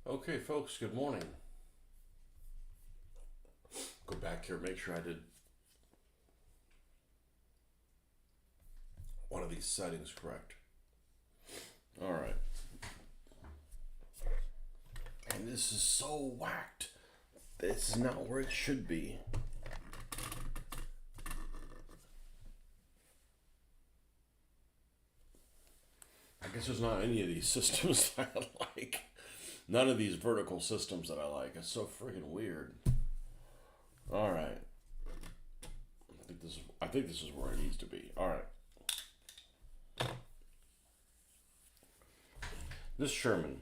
Okay, folks, good morning. Go back here, make sure I did one of these settings correct. All right. And this is so whacked. This is not where it should be. I guess there's not any of these systems that I like. None of these vertical systems that I like. It's so freaking weird. All right. I think this is where it needs to be. All right. This Sherman.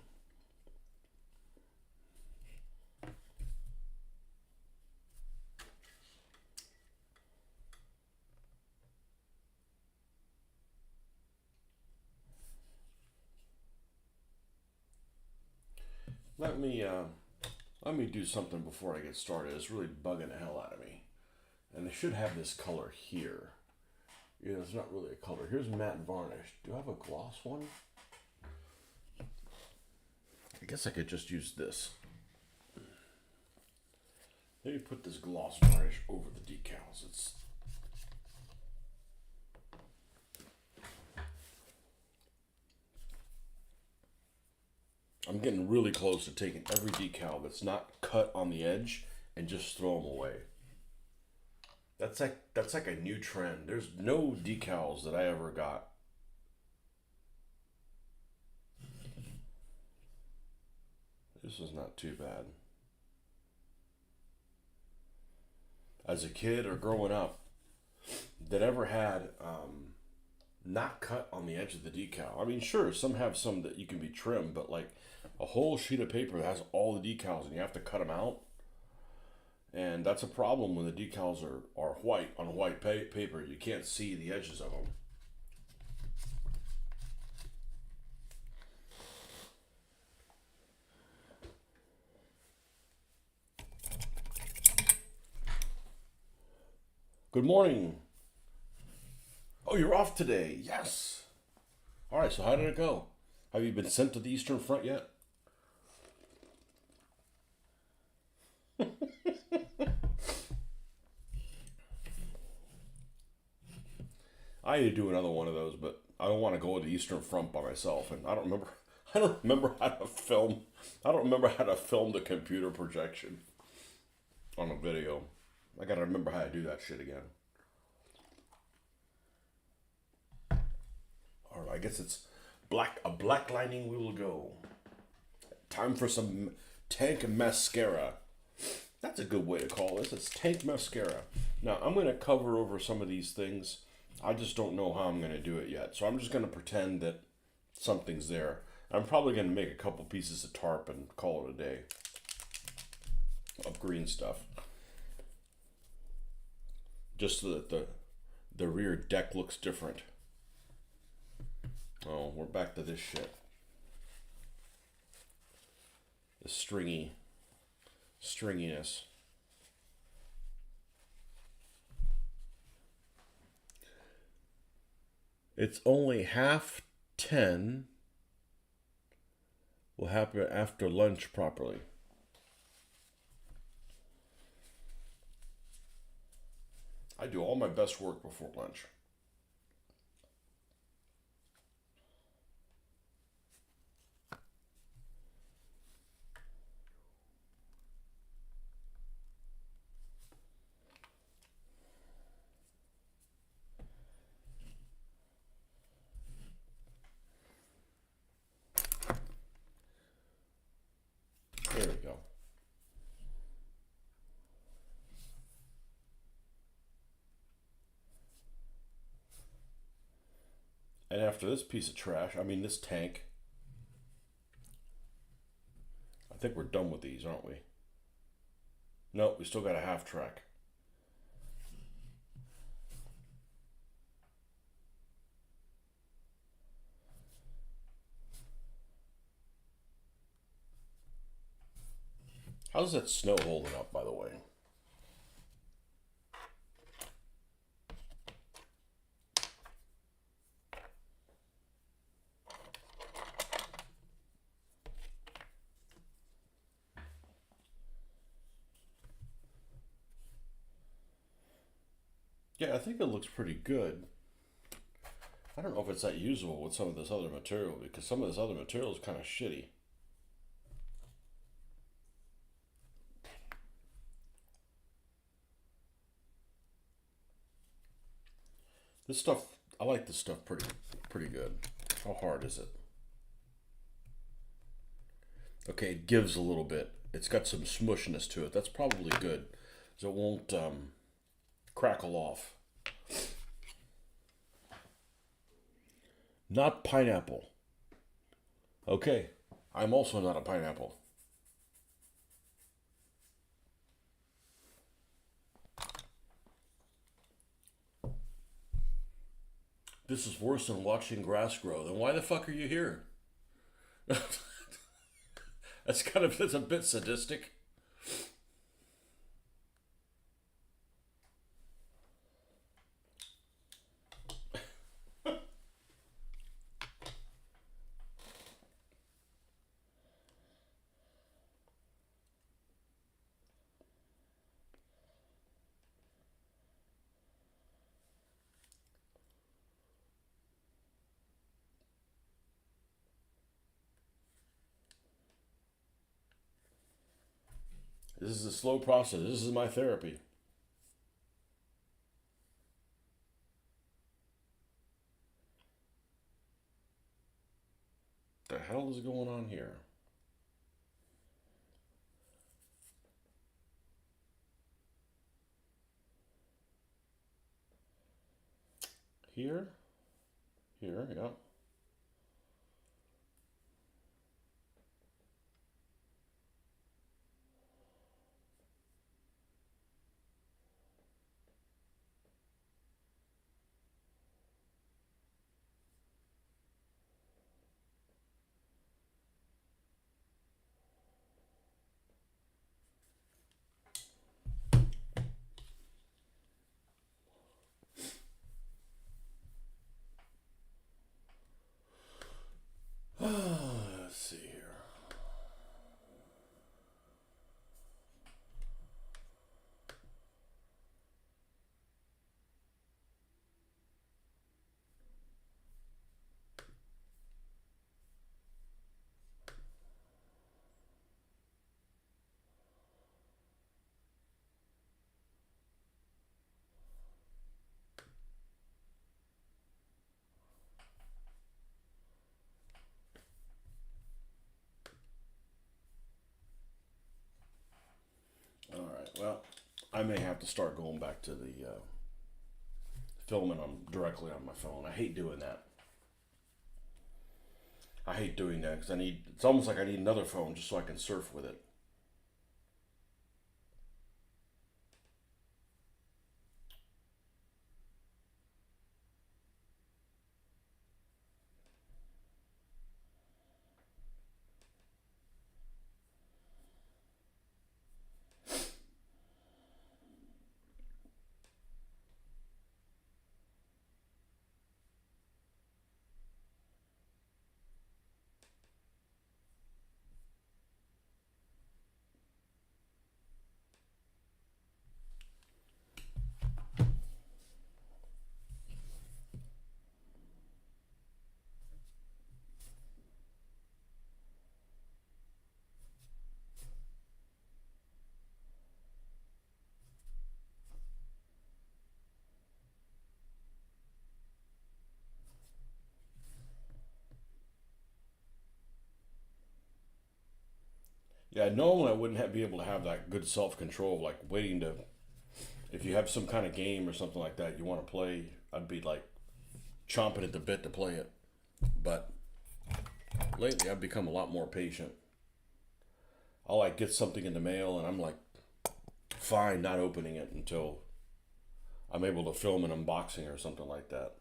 Let me do something before I get started. It's really bugging the hell out of me. And they should have this color here. Yeah, it's not really a color. Here's matte varnish. Do I have a gloss one? I guess I could just use this. Maybe put this gloss varnish over the decals. I'm getting really close to taking every decal that's not cut on the edge and just throw them away. That's like a new trend. There's no decals that I ever got. This is not too bad. As a kid or growing up, that ever had not cut on the edge of the decal. I mean, sure, some have some that you can be trimmed, but like a whole sheet of paper that has all the decals and you have to cut them out. And that's a problem when the decals are white on white paper. You can't see the edges of them. Good morning. Oh, you're off today. Yes. All right, so how did it go? Have you been sent to the Eastern Front yet? I need to do another one of those, but I don't want to go to the Eastern Front by myself, and I don't remember. I don't remember how to film. I don't remember how to film the computer projection on a video. I gotta remember how to do that shit again. All right, I guess it's a black lining. We will go. Time for some tank mascara. That's a good way to call this. It's tank mascara. Now I'm gonna cover over some of these things. I just don't know how I'm gonna do it yet. So I'm just gonna pretend that something's there. I'm probably gonna make a couple pieces of tarp and call it a day of green stuff. Just so that the rear deck looks different. Oh, we're back to this shit. The stringiness. It's only 10:30. Will happen after lunch properly. I do all my best work before lunch. There we go. And after this piece of trash, I mean this tank, I think we're done with these, aren't we? Nope, we still got a half track. How's that snow holding up, by the way? Yeah, I think it looks pretty good. I don't know if it's that usable with some of this other material because some of this other material is kind of shitty. This stuff, I like this stuff pretty good. How hard is it? Okay, it gives a little bit. It's got some smushiness to it. That's probably good, so it won't crackle off. Not pineapple. Okay, I'm also not a pineapple. This is worse than watching grass grow. Then why the fuck are you here? That's a bit sadistic. This is a slow process. This is my therapy. The hell is going on here? Here, here, yeah. Let's see here. All right. Well, I may have to start going back to the filming on directly on my phone. I hate doing that. I hate doing that because I need. It's almost like I need another phone just so I can surf with it. Yeah, normally I wouldn't be able to have that good self control, like waiting to. If you have some kind of game or something like that you want to play, I'd be like chomping at the bit to play it. But lately, I've become a lot more patient. I'll like get something in the mail, and I'm like fine not opening it until I'm able to film an unboxing or something like that.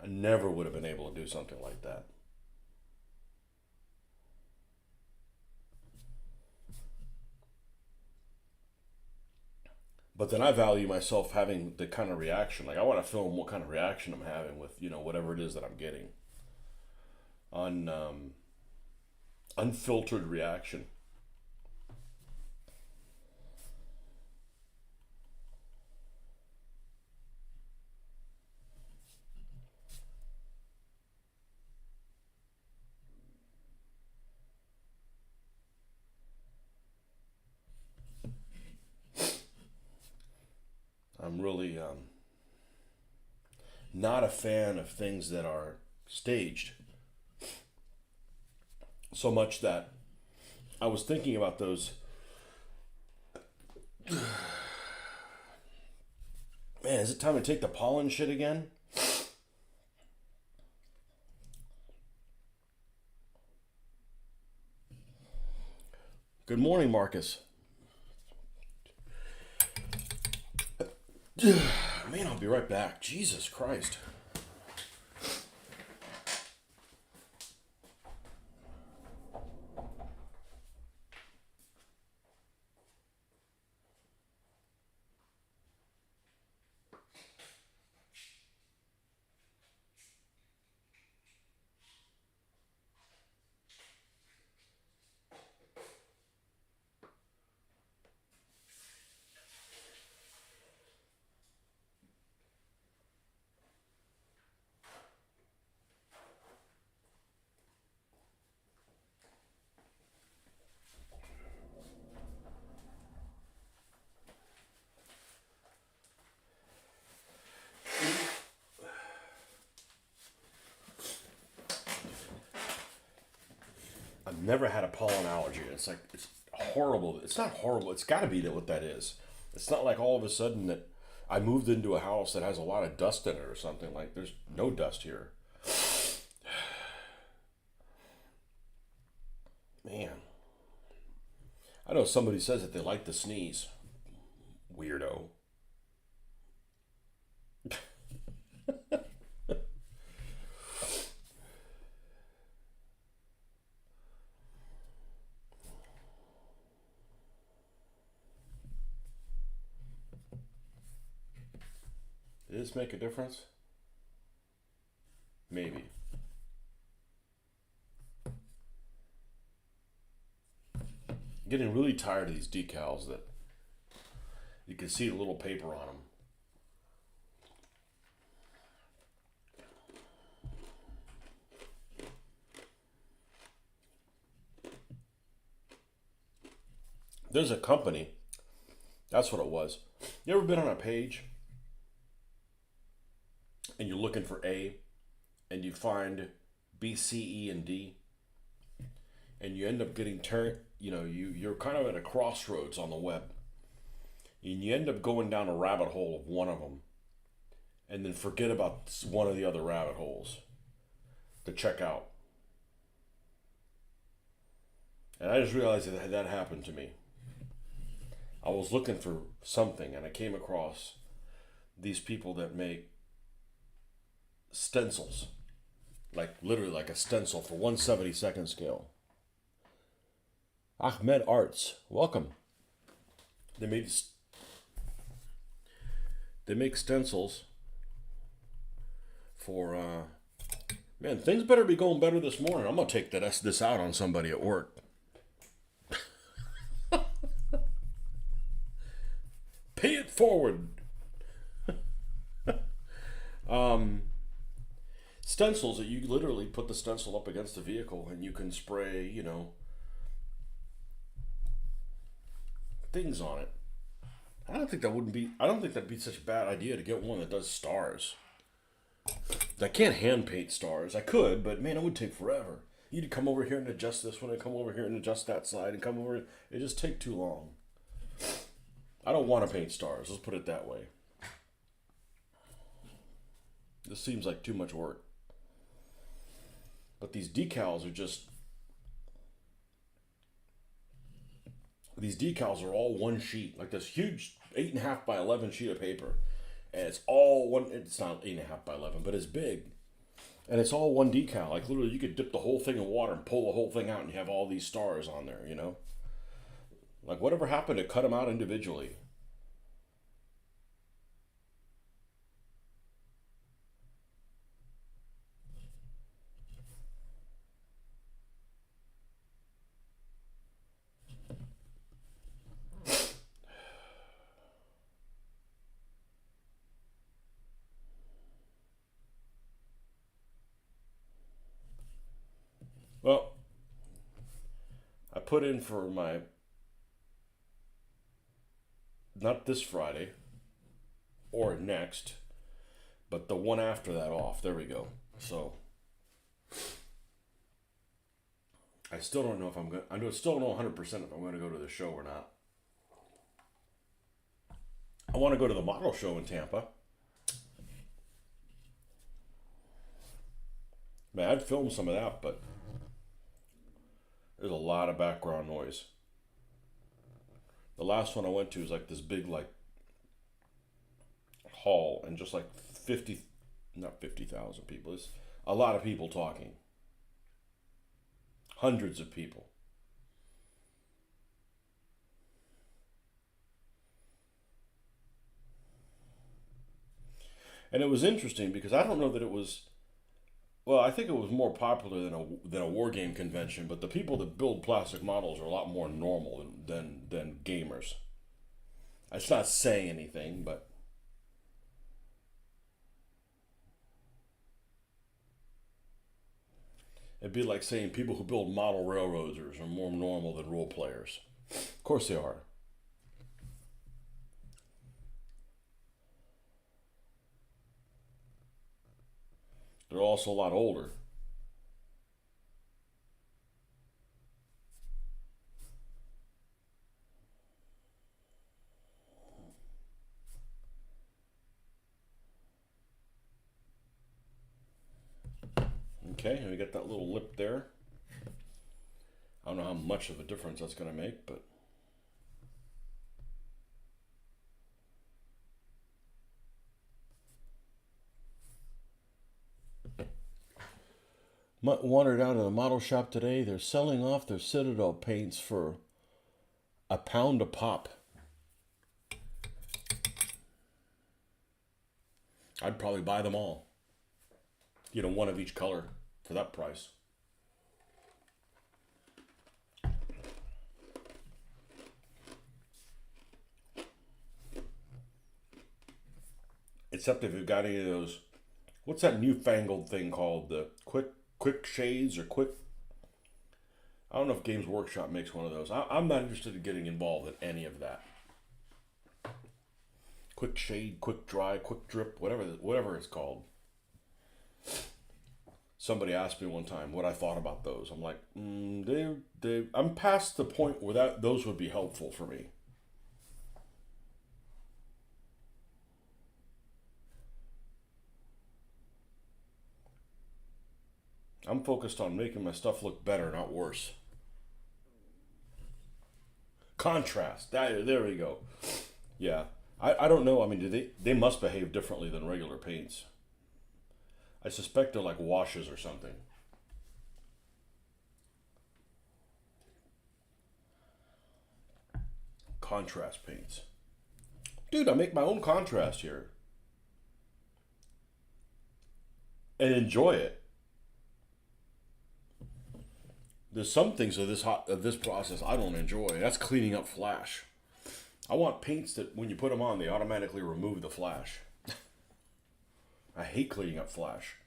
I never would have been able to do something like that. But then I value myself having the kind of reaction. Like I want to film what kind of reaction I'm having with whatever it is that I'm getting on unfiltered reaction. I'm really not a fan of things that are staged. So much that I was thinking about those. Man, is it time to take the pollen shit again? Good morning, Marcus. Man, I'll be right back. Jesus Christ. I've never had a pollen allergy. It's like, it's horrible. It's not horrible. It's got to be that what that is. It's not like all of a sudden that I moved into a house that has a lot of dust in it or something. Like, there's no dust here. Man. I know somebody says that they like to sneeze. Weirdo. Did this make a difference? Maybe. I'm getting really tired of these decals that you can see the little paper on them. There's a company, that's what it was. You ever been on a page and you're looking for A and you find B, C, E, and D, and you end up getting turned, you're kind of at a crossroads on the web, and you end up going down a rabbit hole of one of them, and then forget about one of the other rabbit holes to check out. And I just realized that happened to me. I was looking for something and I came across these people that make stencils. Like literally like a stencil for 1/72nd scale. Ahmed Arts, welcome. They make stencils for man, things better be going better this morning. I'm gonna take this out on somebody at work. Pay it forward. Stencils that you literally put the stencil up against the vehicle and you can spray, things on it. I don't think that'd be such a bad idea to get one that does stars. I can't hand paint stars. I could, but man, it would take forever. You'd come over here and adjust this one and come over here and adjust that side and come over. It just take too long. I don't want to paint stars. Let's put it that way. This seems like too much work. But these decals are all one sheet, like this huge 8.5 by 11 sheet of paper, and it's all one. It's not 8.5 by 11, but it's big, and it's all one decal. Like literally, you could dip the whole thing in water and pull the whole thing out, and you have all these stars on there. Like whatever happened to cut them out individually? Well, I put in for not this Friday, or next, but the one after that off. There we go. So I still don't know if I'm going. Still don't know 100% if I'm going to go to the show or not. I want to go to the model show in Tampa. Man, I'd film some of that, but there's a lot of background noise. The last one I went to was like this big like hall and just like 50, not 50,000 people. It's a lot of people talking. Hundreds of people. And it was interesting because I don't know that it was. Well, I think it was more popular than a war game convention, but the people that build plastic models are a lot more normal than gamers. It's not saying anything, but it'd be like saying people who build model railroads are more normal than role players. Of course they are. They're also a lot older. Okay, and we got that little lip there. I don't know how much of a difference that's going to make, but wandered out of the model shop today. They're selling off their Citadel paints for £1 a pop. I'd probably buy them all. You know, one of each color for that price. Except if you've got any of those, what's that newfangled thing called? The quick shades or quick. I don't know if Games Workshop makes one of those. I'm not interested in getting involved in any of that. Quick shade, quick dry, quick drip, whatever it's called. Somebody asked me one time what I thought about those. I'm like, I'm past the point where those would be helpful for me. I'm focused on making my stuff look better, not worse. Contrast. There we go. Yeah. I don't know. I mean, they must behave differently than regular paints. I suspect they're like washes or something. Contrast paints. Dude, I make my own contrast here. And enjoy it. There's some things of this process I don't enjoy. That's cleaning up flash. I want paints that when you put them on, they automatically remove the flash. I hate cleaning up flash.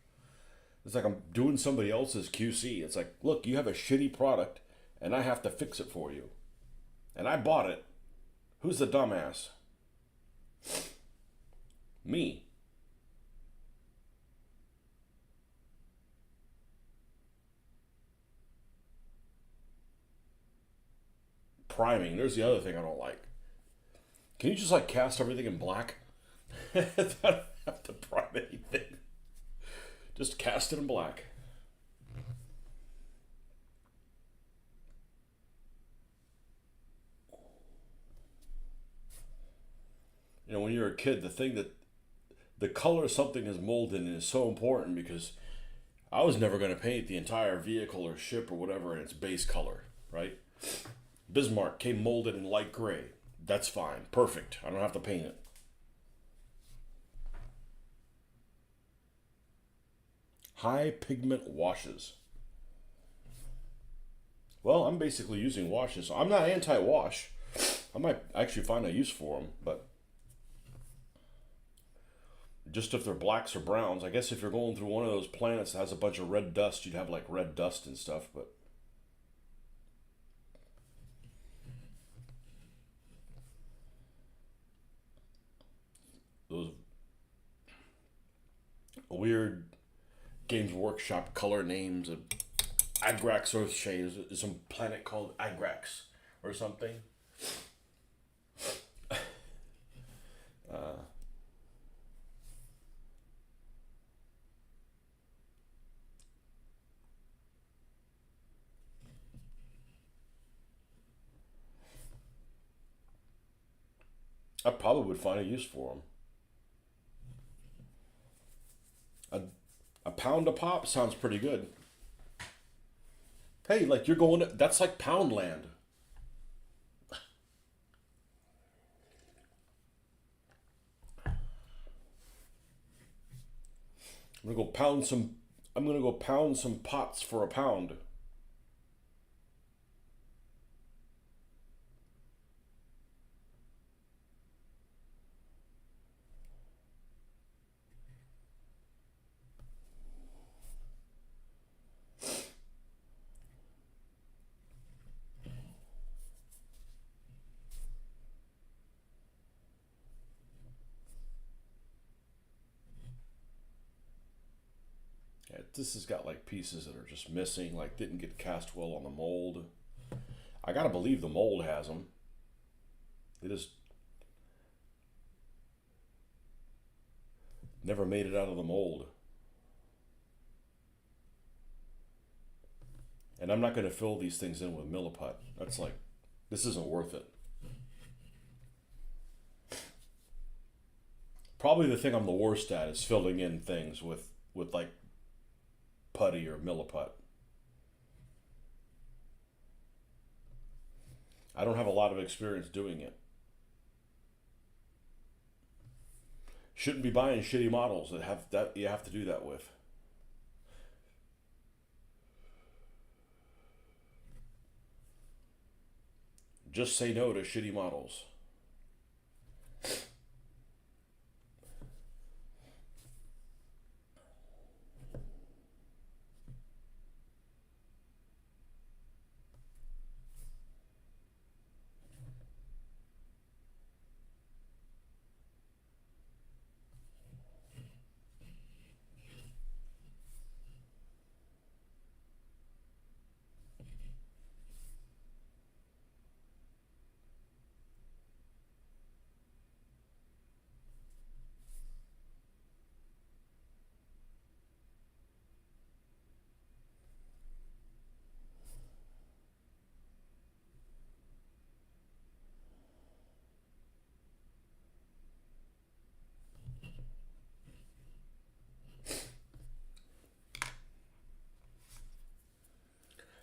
It's like I'm doing somebody else's QC. It's like, look, you have a shitty product, and I have to fix it for you. And I bought it. Who's the dumbass? Me. Priming. There's the other thing I don't like. Can you just like cast everything in black? I don't have to prime anything. Just cast it in black. You know, when you're a kid, the color something is molded in is so important because I was never going to paint the entire vehicle or ship or whatever in its base color, right? Bismarck came molded in light gray. That's fine. Perfect. I don't have to paint it. High pigment washes. Well, I'm basically using washes. I'm not anti-wash. I might actually find a use for them, but just if they're blacks or browns. I guess if you're going through one of those planets that has a bunch of red dust, you'd have like red dust and stuff, but those weird Games Workshop color names of Agrax Earthshade. There's some planet called Agrax or something. I probably would find a use for them. A pound a pop sounds pretty good. Hey, like you're going to, that's like Poundland. I'm gonna go pound some. I'm gonna go pound some pots for a pound. Yeah, this has got like pieces that are just missing, like didn't get cast well on the mold. I gotta believe the mold has them. They just never made it out of the mold. And I'm not gonna fill these things in with milliput. That's like, this isn't worth it. Probably the thing I'm the worst at is filling in things with like putty or milliput. I don't have a lot of experience doing it. Shouldn't be buying shitty models that have that you have to do that with. Just say no to shitty models.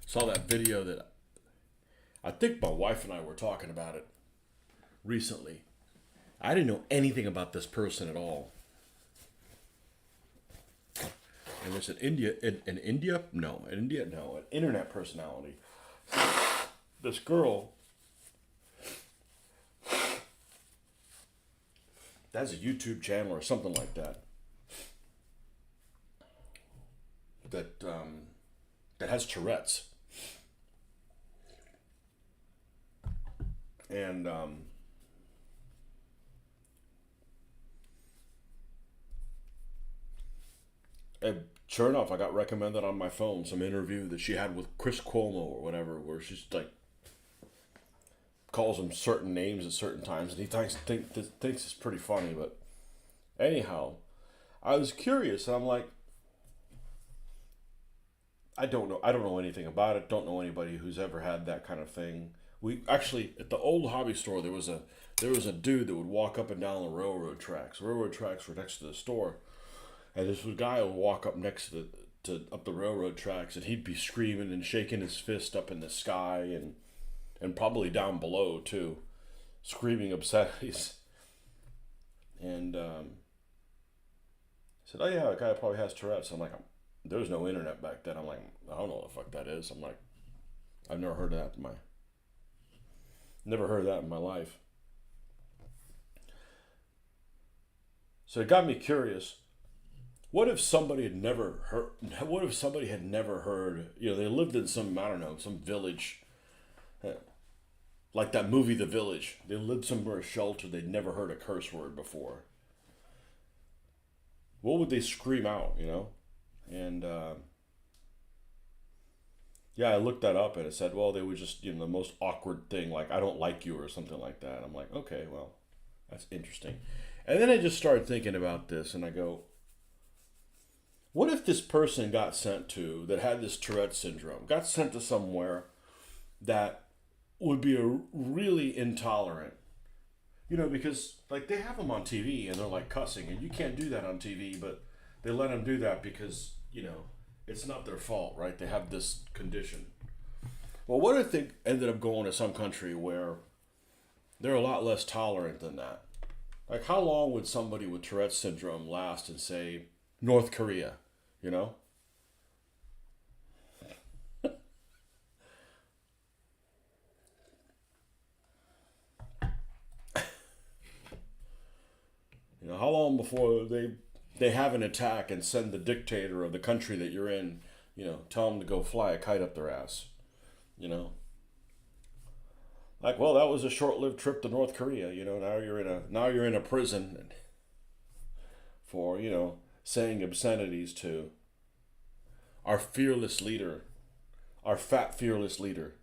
Saw that video that I think my wife and I were talking about it recently. I didn't know anything about this person at all. And it's an India? No, an internet personality. This girl has a YouTube channel or something like that. That has Tourette's. And sure enough, I got recommended on my phone some interview that she had with Chris Cuomo or whatever, where she's like calls him certain names at certain times, and he thinks it's pretty funny. But anyhow, I was curious, and I'm like, I don't know. I don't know anything about it. Don't know anybody who's ever had that kind of thing. We actually at the old hobby store there was a dude that would walk up and down the railroad tracks. Railroad tracks were next to the store, and this guy would walk up next to up the railroad tracks, and he'd be screaming and shaking his fist up in the sky and probably down below too, screaming obscenities. And said, "Oh yeah, the guy probably has Tourette's." I'm like, there was no internet back then. I'm like, I don't know what the fuck that is. I'm like, I've never heard that in my life. So it got me curious. What if somebody had never heard? What if somebody had never heard? You know, they lived in some, I don't know, some village, like that movie, The Village. They lived somewhere sheltered. They'd never heard a curse word before. what would they scream out, And yeah, I looked that up and it said, well, they would just, the most awkward thing, like, I don't like you or something like that. I'm like, okay, well, that's interesting. And then I just started thinking about this and I go, what if this person got sent to, that had this Tourette syndrome, got sent to somewhere that would be a really intolerant? Because like they have them on TV and they're like cussing, and you can't do that on TV, but they let them do that because, it's not their fault, right? They have this condition. Well, what if they ended up going to some country where they're a lot less tolerant than that? Like, how long would somebody with Tourette's syndrome last in, say, North Korea? You know? How long before they have an attack and send the dictator of the country that you're in, tell them to go fly a kite up their ass? You know? Like, well, that was a short-lived trip to North Korea. Now you're in a prison for saying obscenities to our fearless leader, our fat fearless leader.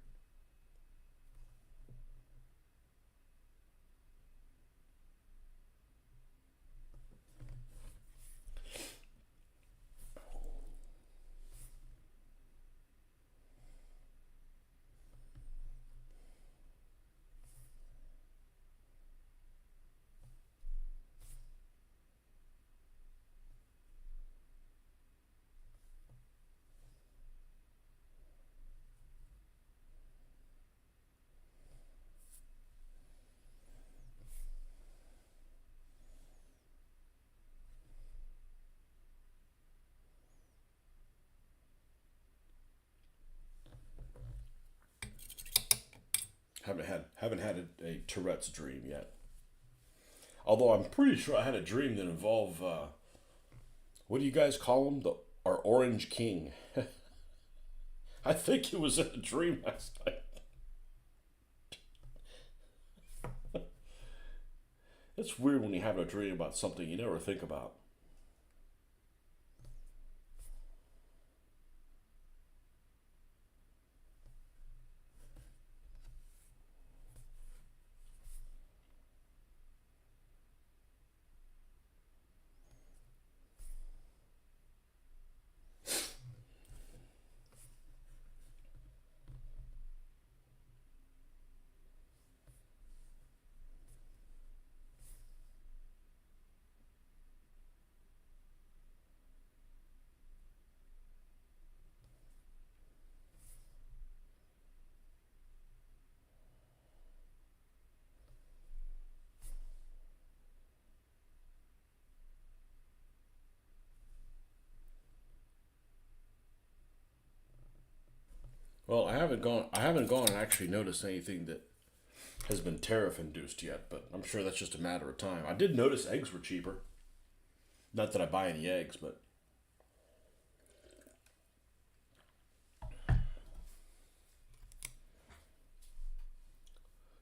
Haven't had a Tourette's dream yet. Although I'm pretty sure I had a dream that involved what do you guys call him? Our Orange King. I think it was in a dream last night. It's weird when you have a dream about something you never think about. Well, I haven't gone and actually noticed anything that has been tariff induced yet, but I'm sure that's just a matter of time. I did notice eggs were cheaper. Not that I buy any eggs, but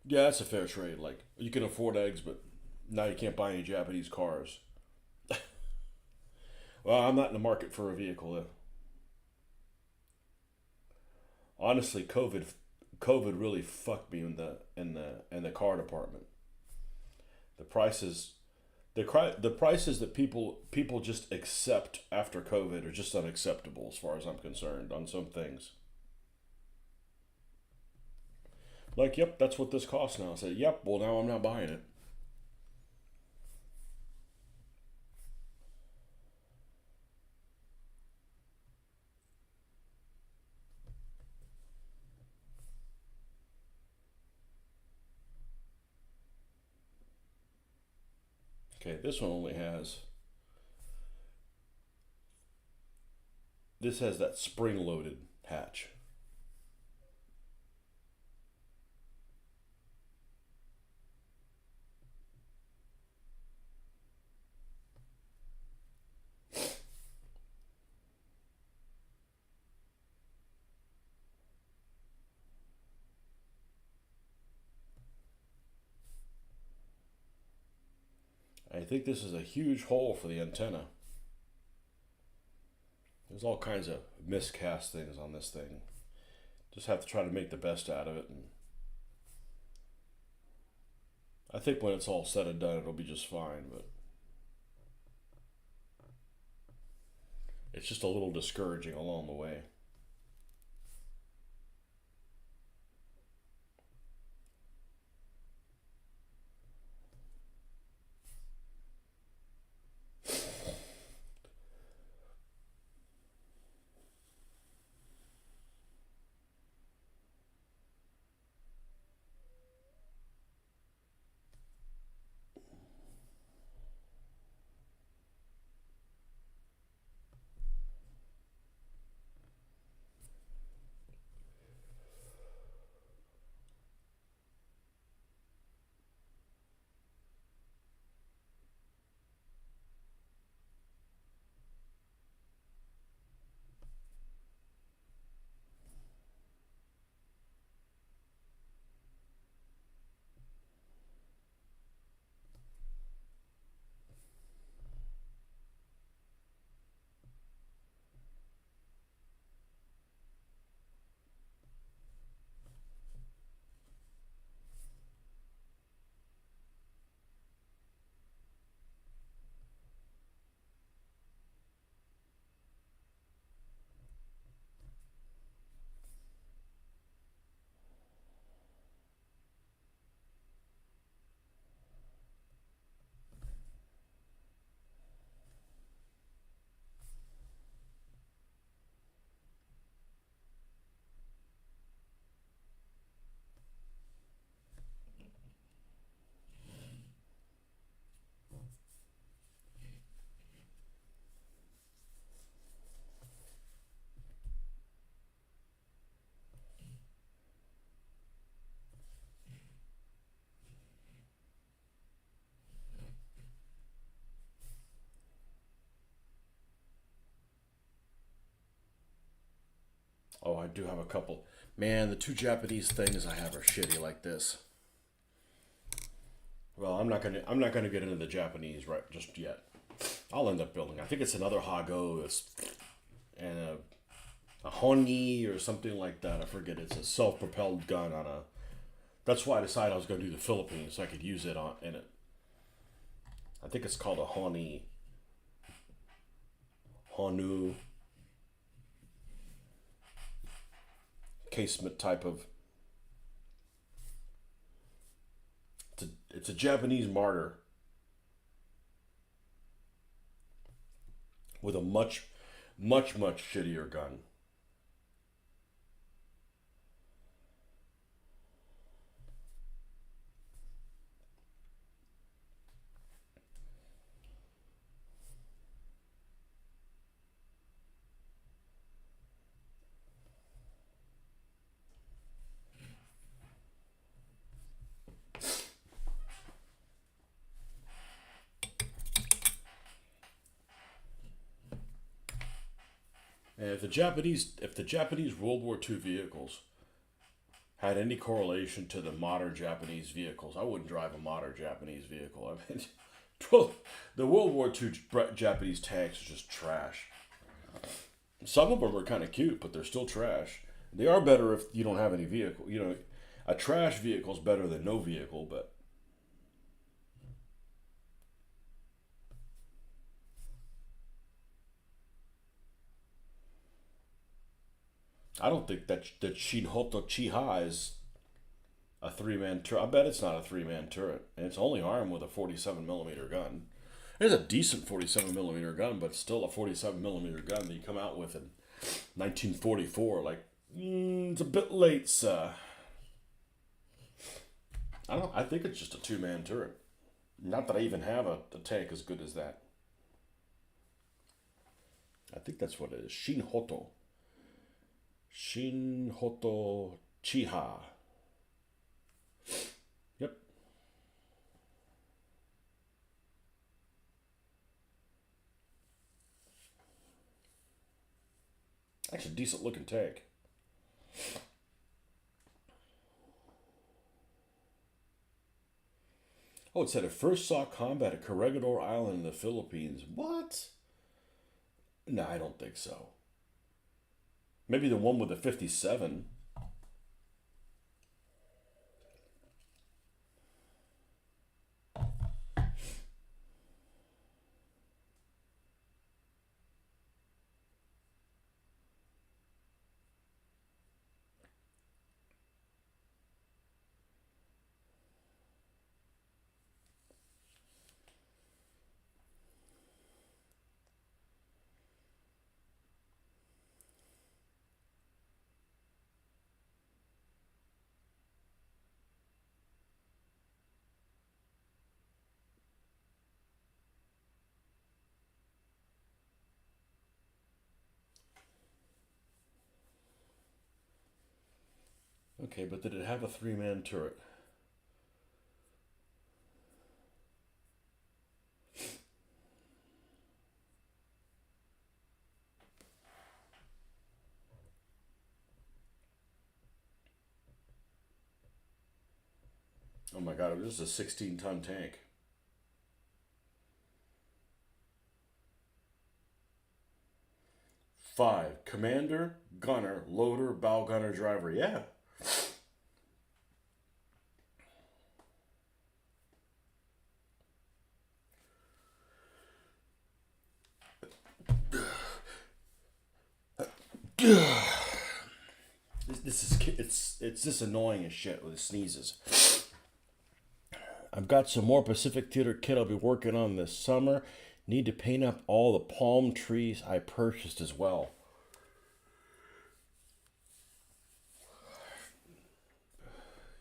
yeah, that's a fair trade. Like, you can afford eggs, but now you can't buy any Japanese cars. Well, I'm not in the market for a vehicle. Honestly, COVID really fucked me in the car department. The prices, the prices that people just accept after COVID are just unacceptable as far as I'm concerned on some things. Like, yep, that's what this costs now. I said, yep, well, now I'm not buying it. Okay, this has that spring loaded hatch. I think this is a huge hole for the antenna. There's all kinds of miscast things on this thing. Just have to try to make the best out of it. And I think when it's all said and done, it'll be just fine. But it's just a little discouraging along the way. Oh, I do have a couple. Man, the two Japanese things I have are shitty like this. Well, I'm not gonna get into the Japanese right just yet. I'll end up building. I think it's another Hago and a Honi or something like that. I forget. It's a self-propelled gun on a. That's why I decided I was going to do the Philippines so I could use it in it. I think it's called a Honi. Honu casement type of. It's a Japanese martyr with a much shittier gun. And if the Japanese World War II vehicles had any correlation to the modern Japanese vehicles, I wouldn't drive a modern Japanese vehicle. I mean, the World War II Japanese tanks are just trash. Some of them are kind of cute, but they're still trash. They are better if you don't have any vehicle. A trash vehicle is better than no vehicle, but I don't think that Shinhoto Chiha is a three-man turret. I bet it's not a three-man turret, and it's only armed with a 47 millimeter gun. It's a decent 47 millimeter gun, but still a 47 millimeter gun that you come out with in 1944. Like, it's a bit late, sir. I don't. I think it's just a two-man turret. Not that I even have a tank as good as that. I think that's what it is. Shinhoto Chiha. Yep. Actually, decent looking tank. Oh, it said it first saw combat at Corregidor Island in the Philippines. What? No, I don't think so. Maybe the one with the 57. Okay, but did it have a three-man turret? Oh my god, it was just a 16-ton tank. 5. Commander, gunner, loader, bow gunner, driver. Yeah. This is it's just annoying as shit with the sneezes. I've got some more Pacific Theater kit I'll be working on this summer. Need to paint up all the palm trees I purchased as well.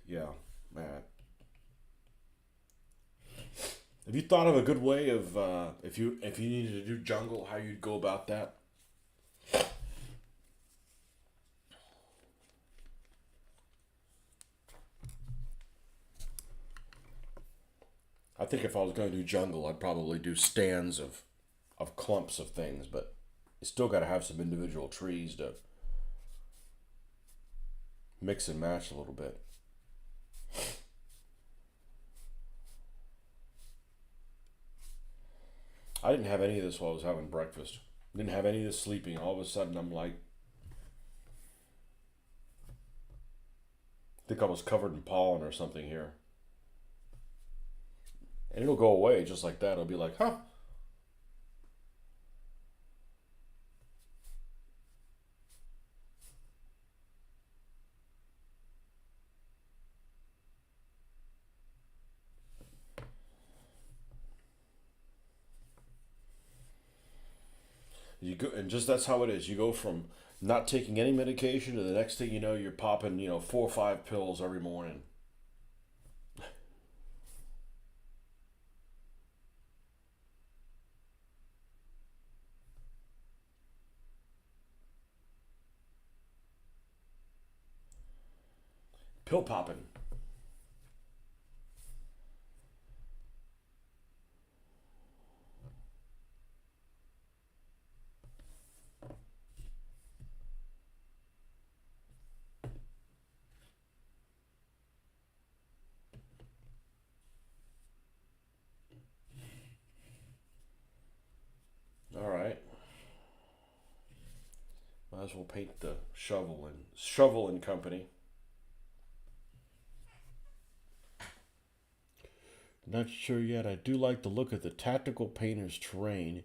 Yeah, man. Have you thought of a good way of if you needed to do jungle, how you'd go about that? I think if I was going to do jungle, I'd probably do stands of clumps of things, but you still got to have some individual trees to mix and match a little bit. I didn't have any of this while I was having breakfast. Didn't have any of this sleeping. All of a sudden, I'm like, I think I was covered in pollen or something here. And it'll go away just like that. It'll be like, huh. You go, and just that's how it is. You go from not taking any medication to the next thing you know, you're popping, 4 or 5 pills every morning. Pill popping. All right. Might as well paint the shovel and company. Not sure yet. I do like the look of the tactical painter's terrain.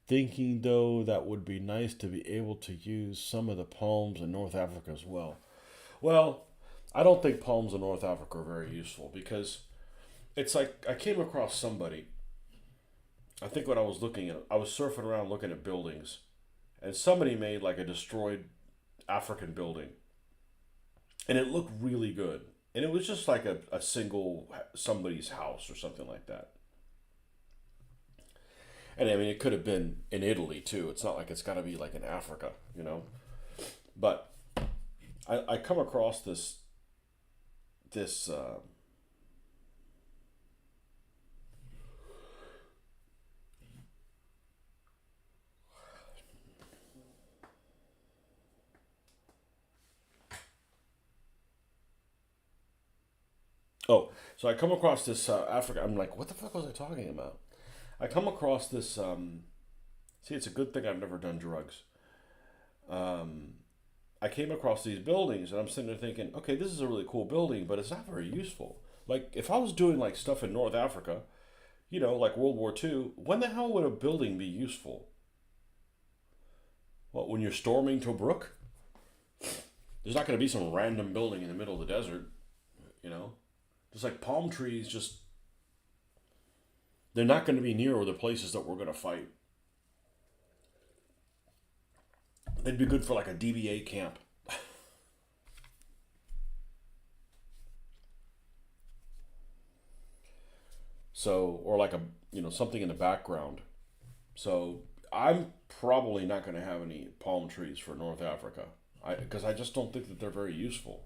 Thinking though that would be nice to be able to use some of the palms in North Africa as well. Well, I don't think palms in North Africa are very useful because it's like I came across somebody. I think when I was looking at, I was surfing around looking at buildings, and somebody made like a destroyed African building, and it looked really good. And it was just like a single somebody's house or something like that. And I mean, it could have been in Italy too. It's not like it's got to be like in Africa. But I come across this. Oh, so I come across this Africa. I'm like, what the fuck was I talking about? I come across this. See, it's a good thing I've never done drugs. I came across these buildings and I'm sitting there thinking, okay, this is a really cool building, but it's not very useful. Like if I was doing like stuff in North Africa, like World War II, when the hell would a building be useful? Well, when you're storming Tobruk, there's not going to be some random building in the middle of the desert, you know? Just like palm trees, they're not going to be near the places that we're going to fight. They'd be good for like a DBA camp. So, or like something in the background. So I'm probably not going to have any palm trees for North Africa. Because I just don't think that they're very useful.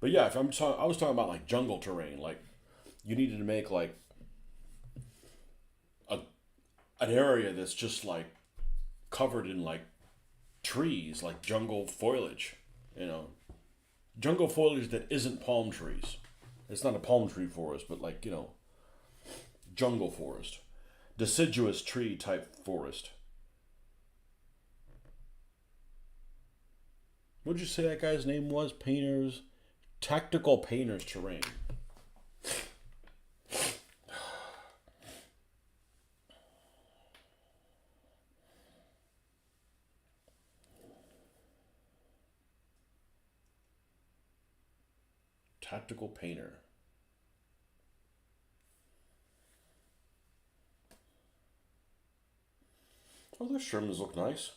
But yeah, I was talking about like jungle terrain. Like you needed to make like a an area that's just like covered in like trees, like jungle foliage. You know, jungle foliage that isn't palm trees. It's not a palm tree forest, but like jungle forest, deciduous tree type forest. What did you say that guy's name was? Painters, tactical painters terrain. Tactical painter. Oh, those Shermans look nice.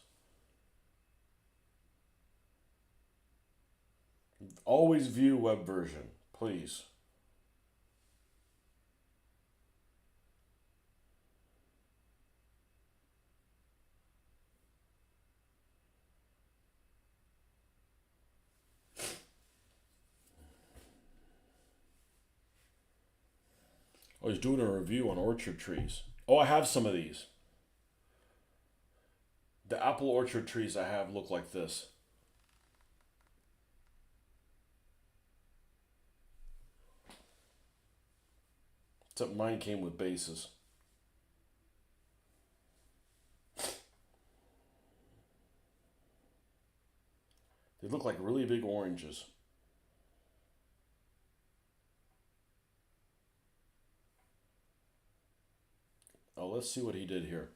Always view web version, please. Oh, he's doing a review on orchard trees. Oh, I have some of these. The apple orchard trees I have look like this. Except mine came with bases. They look like really big oranges. Oh, let's see what he did here.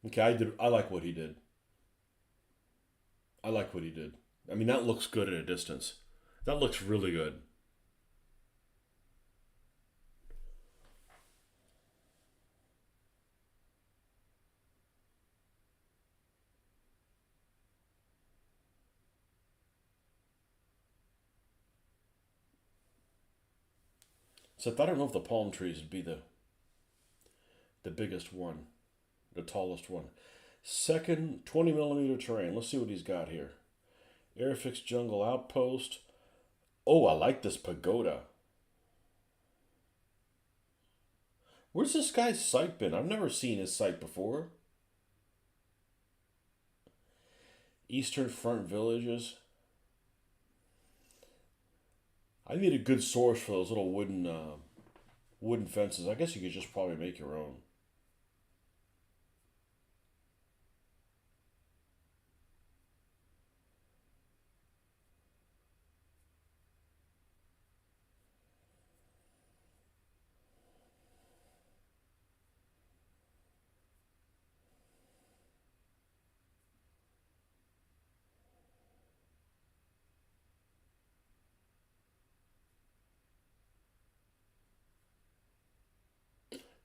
Okay, I like what he did. I like what he did. I mean, that looks good at a distance. That looks really good. Except I don't know if the palm trees would be the biggest one, the tallest one. Second 20 millimeter terrain. Let's see what he's got here. Airfix jungle outpost. Oh, I like this pagoda. Where's this guy's site been? I've never seen his site before. Eastern Front Villages. I need a good source for those little wooden fences. I guess you could just probably make your own.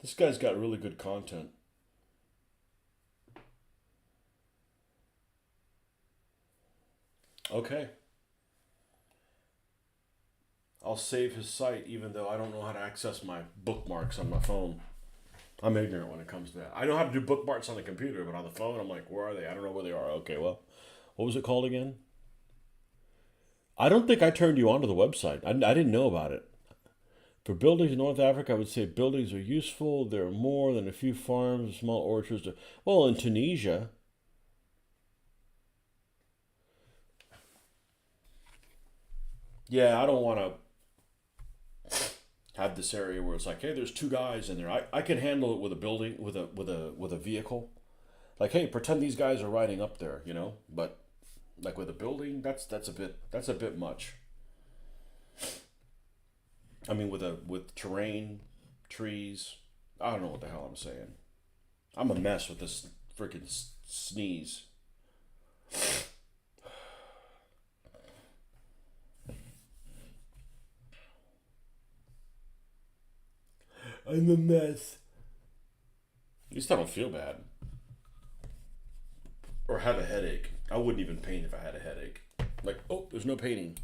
This guy's got really good content. Okay. I'll save his site even though I don't know how to access my bookmarks on my phone. I'm ignorant when it comes to that. I know how to do bookmarks on the computer, but on the phone, I'm like, where are they? I don't know where they are. Okay, well, what was it called again? I don't think I turned you onto the website. I didn't know about it. For buildings in North Africa, I would say buildings are useful. There are more than a few farms, small orchards. Well, in Tunisia, yeah, I don't want to have this area where it's like, hey, there's two guys in there. I can handle it with a building, with a vehicle. Like, hey, pretend these guys are riding up there, you know. But like with a building, that's a bit much. I mean, with terrain, trees. I don't know what the hell I'm saying. I'm a mess with this freaking sneeze. I'm a mess. At least I don't feel bad or have a headache. I wouldn't even paint if I had a headache. Like, oh, there's no painting.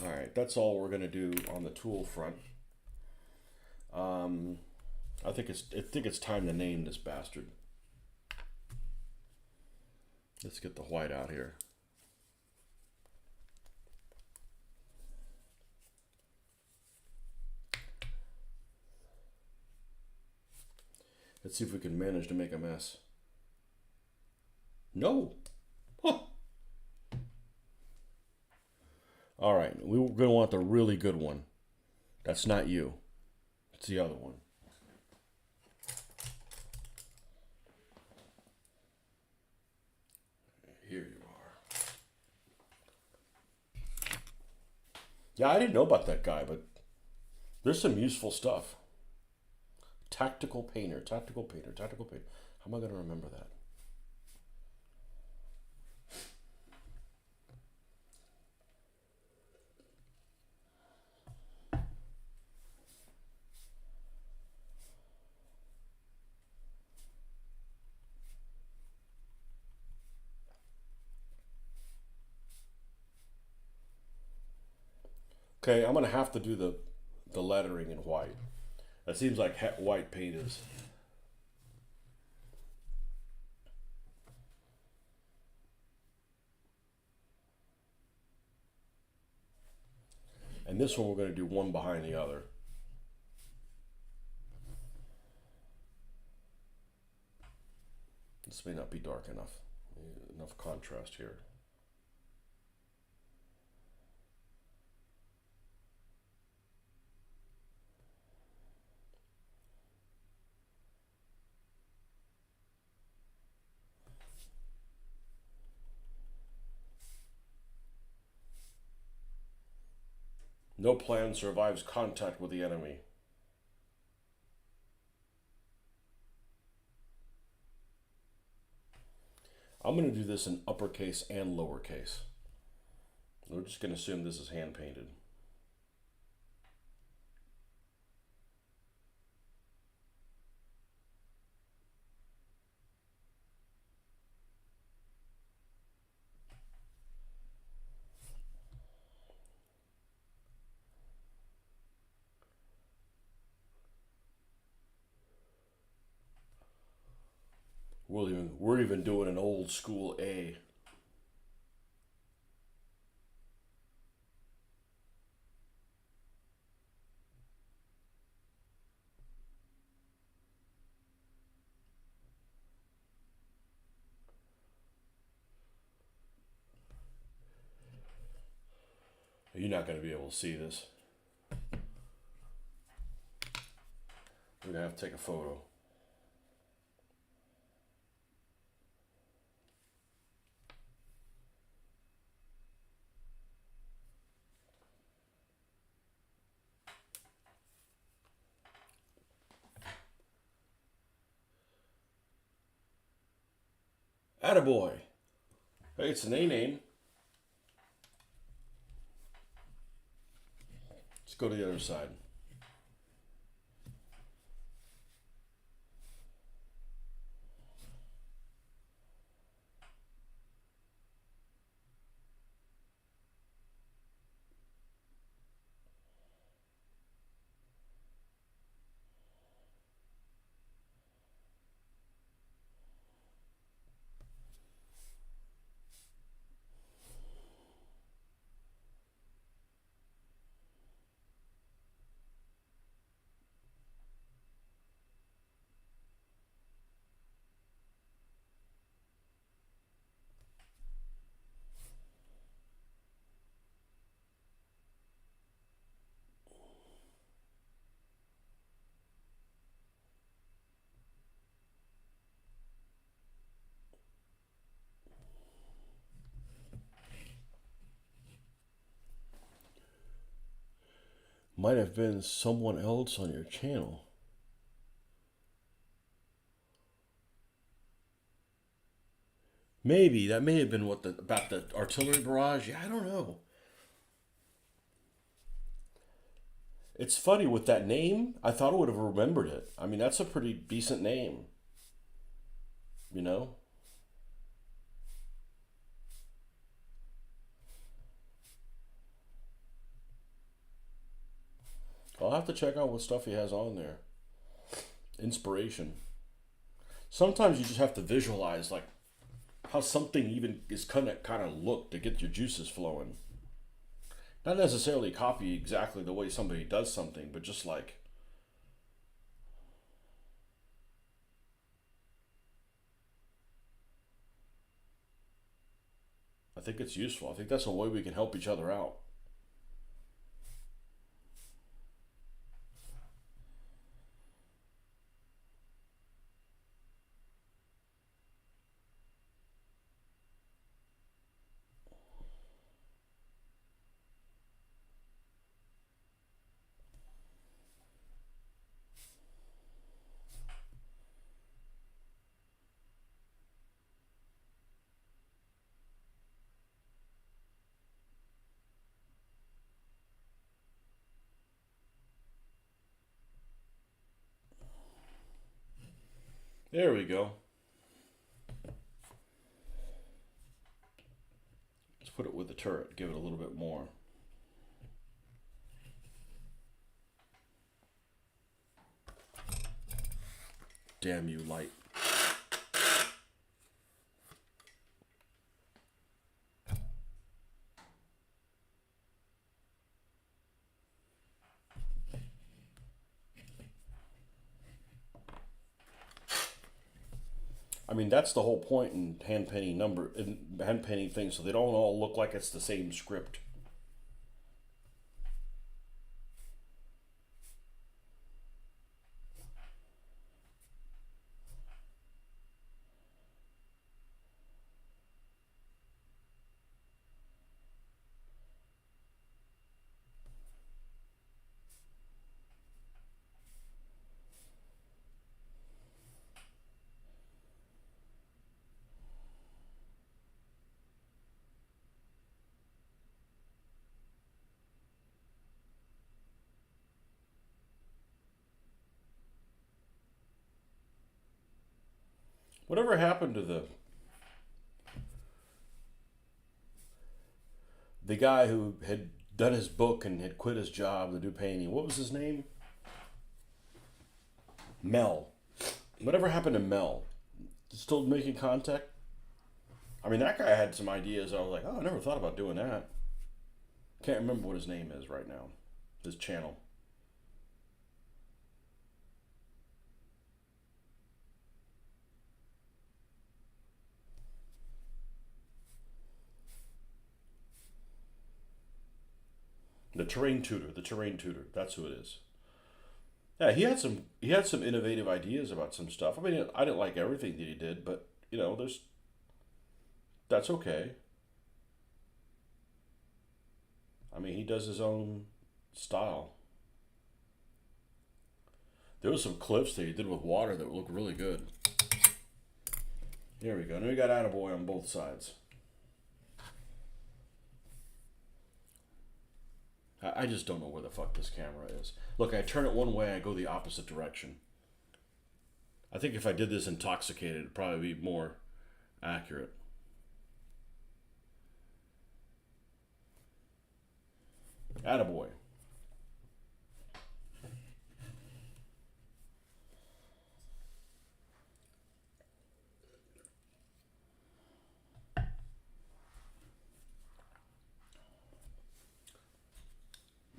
All right, that's all we're gonna do on the tool front. Um, I think it's time to name this bastard. Let's get the white out here. Let's see if we can manage to make a mess. No. Huh. All right, we're gonna want the really good one. That's not you. It's the other one. Here you are. Yeah, I didn't know about that guy, but there's some useful stuff. Tactical painter, tactical painter, tactical painter. How am I going to remember that? Okay, I'm going to have to do the lettering in white. That seems like white paint is. And this one we're going to do one behind the other. This may not be dark enough. Enough contrast here. No plan survives contact with the enemy. I'm going to do this in uppercase and lowercase. We're just going to assume this is hand painted. We're even doing an old school A. You're not going to be able to see this. We're going to have to take a photo. Attaboy. Hey, it's an A name. Let's go to the other side. Might have been someone else on your channel. Maybe that may have been what about the artillery barrage. Yeah, I don't know. It's funny with that name. I thought I would have remembered it. I mean, that's a pretty decent name. You know. I'll have to check out what stuff he has on there. Inspiration. Sometimes you just have to visualize like how something even is kind of look to get your juices flowing. Not necessarily copy exactly the way somebody does something, but just like I think it's useful. I think that's a way we can help each other out. There we go. Let's put it with the turret. Give it a little bit more. Damn you, light. I mean, that's the whole point in hand painting things, so they don't all look like it's the same script. Whatever happened to the guy who had done his book and had quit his job to do painting? What was his name? Mel. Whatever happened to Mel? Still making contact? I mean, that guy had some ideas. I was like, oh, I never thought about doing that. Can't remember what his name is right now. His channel. The terrain tutor. The terrain tutor. That's who it is. Yeah, he had some innovative ideas about some stuff. I mean, I didn't like everything that he did, but there's that's okay. I mean, he does his own style. There was some clips that he did with water that look really good. Here we go. Now we got attaboy on both sides. I just don't know where the fuck this camera is. Look, I turn it one way, I go the opposite direction. I think if I did this intoxicated, it'd probably be more accurate. Attaboy.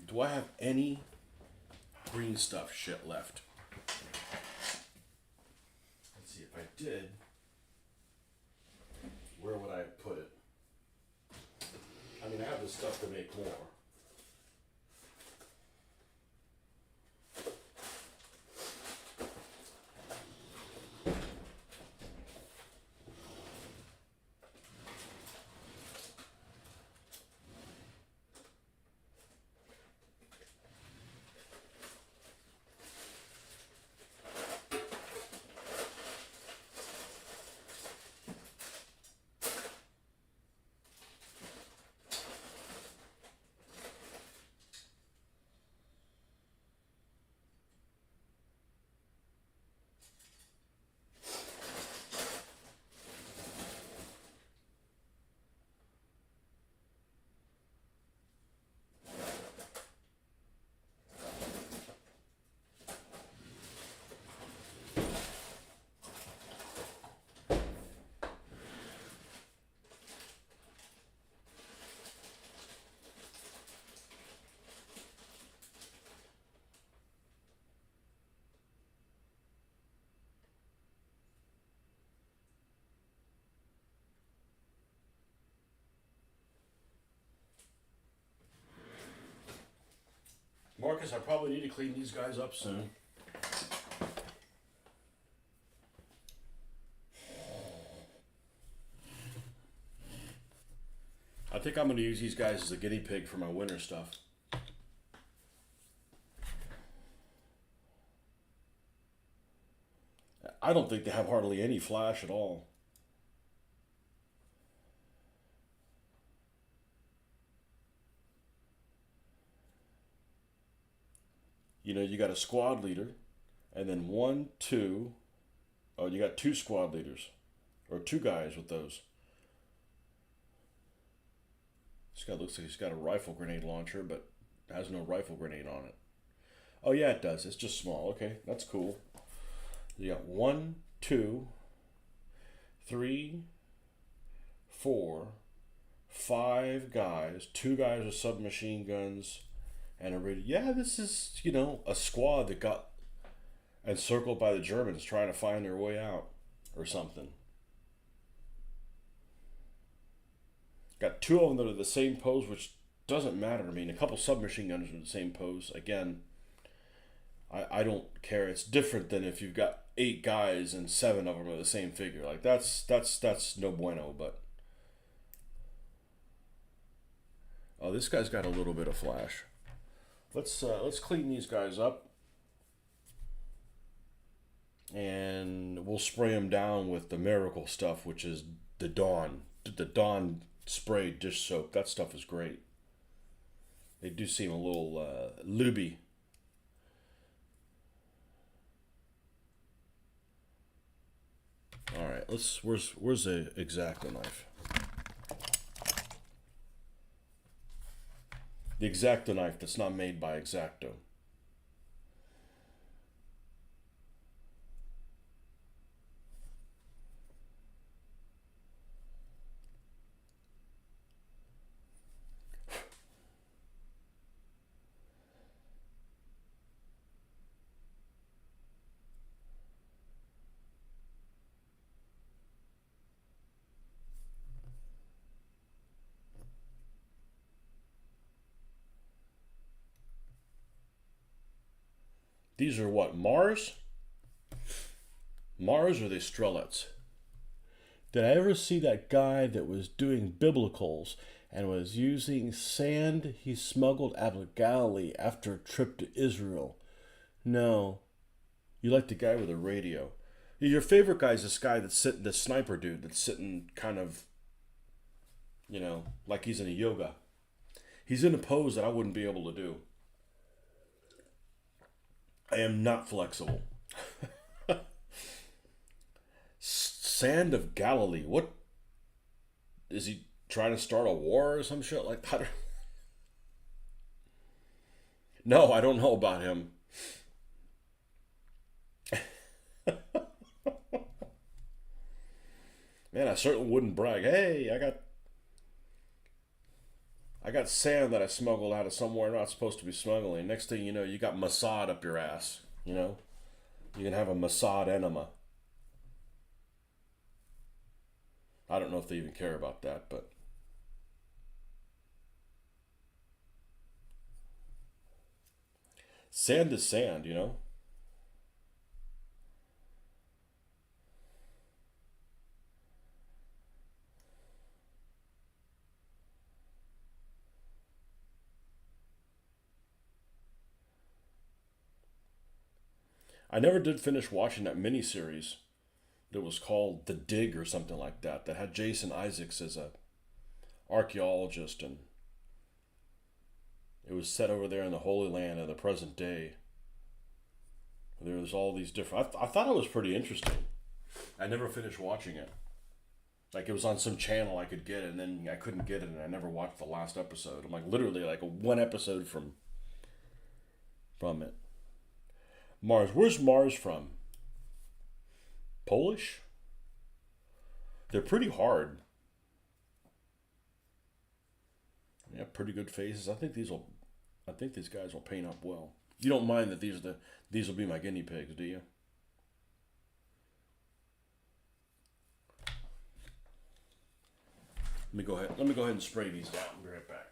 Do I have any green stuff shit left? Let's see, if I did, where would I put it? I mean, I have the stuff to make more. Marcus, I probably need to clean these guys up soon. I think I'm going to use these guys as a guinea pig for my winter stuff. I don't think they have hardly any flash at all. You know, you got a squad leader, and then one, two. Oh, you got two squad leaders, or two guys with those. This guy looks like he's got a rifle grenade launcher, but has no rifle grenade on it. Oh yeah, it does. It's just small. Okay, that's cool. You got one, two, three, four, five guys. Two guys with submachine guns and a radio. Yeah, this is, you know, a squad that got encircled by the Germans trying to find their way out or something. Got two of them that are the same pose, which doesn't matter to me. And a couple submachine guns are the same pose. Again, I don't care. It's different than if you've got 8 guys and 7 of them are the same figure. Like that's no bueno. But oh, this guy's got a little bit of flash. Let's clean these guys up, and we'll spray them down with the miracle stuff, which is the Dawn spray dish soap. That stuff is great. They do seem a little lubey. All right, where's the X-Acto knife? The X-Acto knife that's not made by X-Acto. These are what, Mars? Mars or the Strelets? Did I ever see that guy that was doing biblicals and was using sand he smuggled out of Galilee after a trip to Israel? No. You like the guy with a radio. Your favorite guy is this guy that's sitting, the sniper dude that's sitting kind of, you know, like he's in a yoga. He's in a pose that I wouldn't be able to do. I am not flexible. Sand of Galilee. What? Is he trying to start a war or some shit like that? No, I don't know about him. Man, I certainly wouldn't brag. Hey, I got sand that I smuggled out of somewhere I'm not supposed to be smuggling. Next thing you know, you got Mossad up your ass. You know? You can have a Mossad enema. I don't know if they even care about that, but... Sand is sand, you know? I never did finish watching that miniseries that was called The Dig or something like that, that had Jason Isaacs as a archaeologist, and it was set over there in the Holy Land of the present day. There was all these different... I thought it was pretty interesting. I never finished watching it. Like, it was on some channel I could get, and then I couldn't get it, and I never watched the last episode. I'm like, literally, like, one episode from it. Mars. Where's Mars from? Polish? They're pretty hard. They have pretty good faces. I think these guys will paint up well. You don't mind that these will be my guinea pigs, do you? Let me go ahead and spray these down. I'll be right back.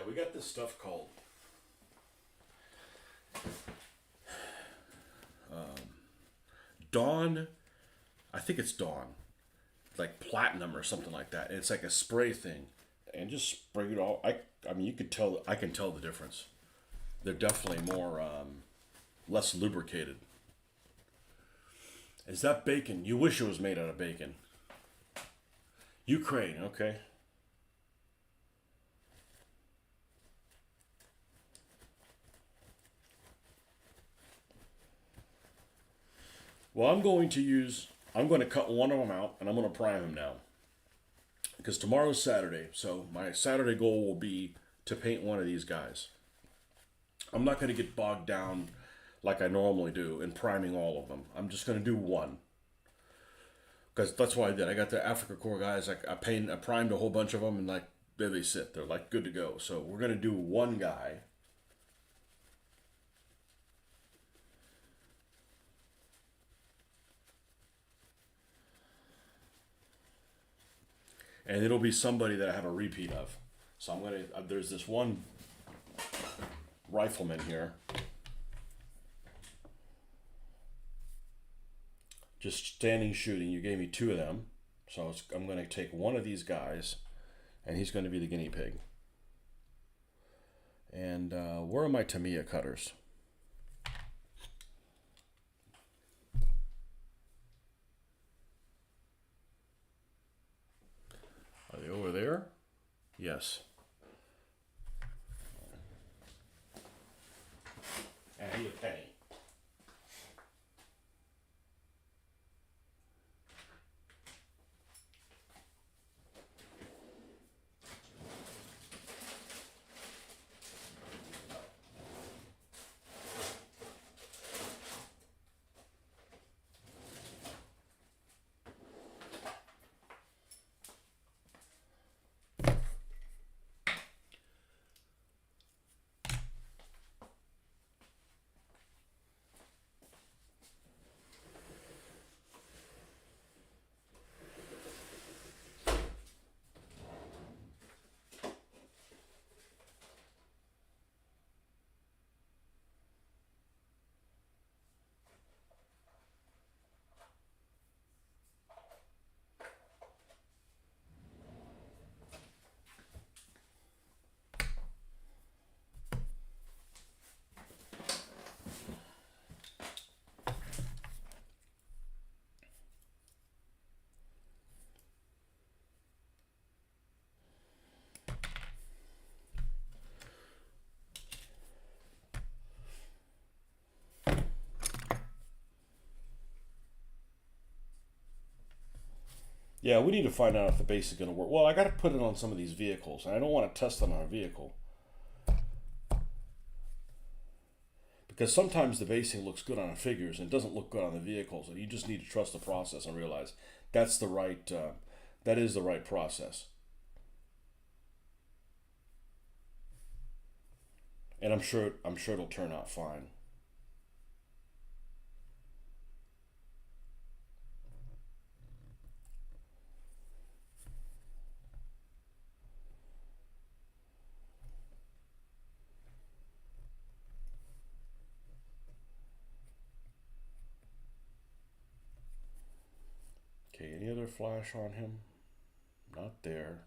we got this stuff called Dawn. I think it's Dawn, like platinum or something like that. And it's like a spray thing, and just spray it all. I mean, you could tell. I can tell the difference. They're definitely more less lubricated. Is that bacon? You wish it was made out of bacon. Ukraine, okay. Well, I'm going to cut one of them out and I'm going to prime him now. Because tomorrow's Saturday, so my Saturday goal will be to paint one of these guys. I'm not going to get bogged down like I normally do in priming all of them. I'm just going to do one. Because that's what I did. I got the Africa Corps guys, I primed a whole bunch of them, and like, there they sit. They're like good to go. So we're going to do one guy. And it'll be somebody that I have a repeat of. So I'm going to, there's this one rifleman here. Just standing shooting. You gave me two of them. So I'm going to take one of these guys, and he's going to be the guinea pig. And where are my Tamiya cutters? Are they over there? Yes. And a penny. Yeah, we need to find out if the base is going to work. Well, I got to put it on some of these vehicles, and I don't want to test it on a vehicle. Because sometimes the basing looks good on the figures and it doesn't look good on the vehicles, and you just need to trust the process and realize that's the right, that is the right process. And I'm sure it'll turn out fine. Okay, any other flash on him? Not there.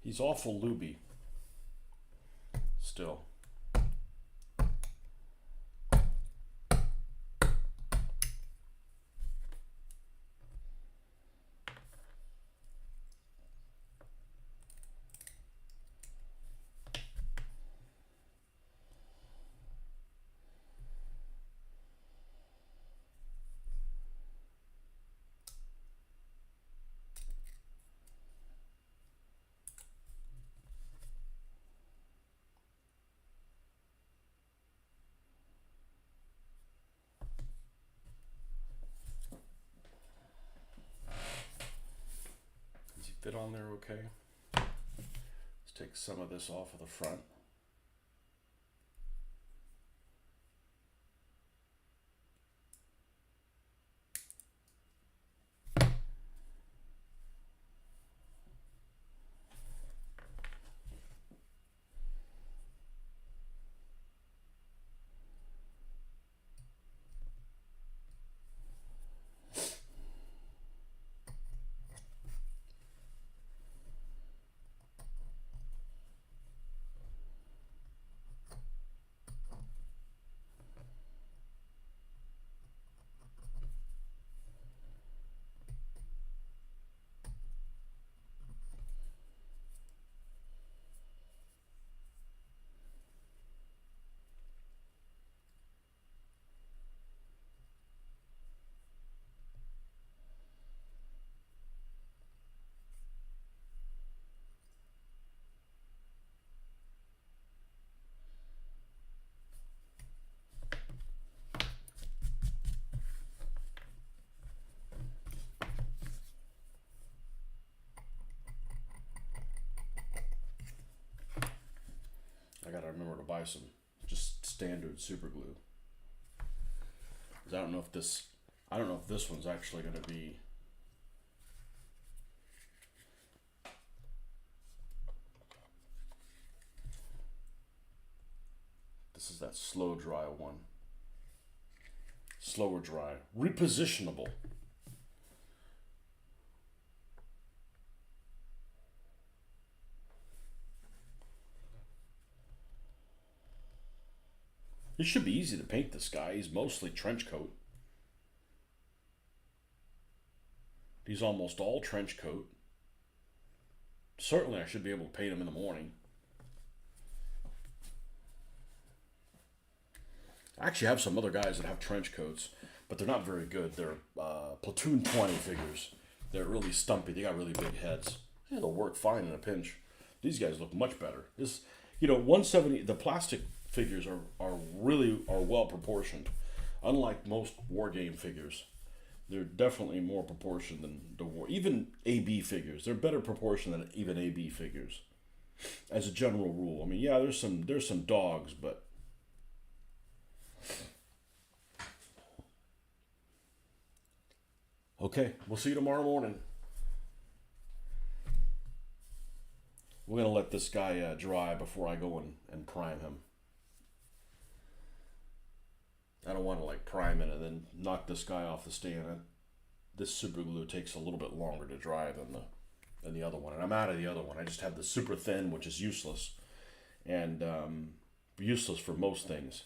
He's awful looby. Still. fit on there okay. Let's take some of this off of the front. I gotta remember to buy some just standard super glue. 'Cause I don't know if this one's actually gonna be. This is that slow dry one. Slower dry. Repositionable. It should be easy to paint this guy. He's mostly trench coat. He's almost all trench coat. Certainly I should be able to paint him in the morning. I actually have some other guys that have trench coats, but they're not very good. They're platoon 20 figures. They're really stumpy. They got really big heads. Yeah, they'll work fine in a pinch. These guys look much better. 170. The plastic figures are well proportioned. Unlike most war game figures, they're definitely more proportioned than the war. Even AB figures, they're better proportioned than even AB figures. As a general rule, I mean, yeah, there's some dogs, but okay, we'll see you tomorrow morning. We're gonna let this guy dry before I go and prime him. I don't want to like prime it and then knock this guy off the stand. This super glue takes a little bit longer to dry than the other one, and I'm out of the other one. I just have the super thin, which is useless, and useless for most things,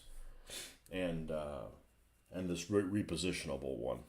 and this repositionable one.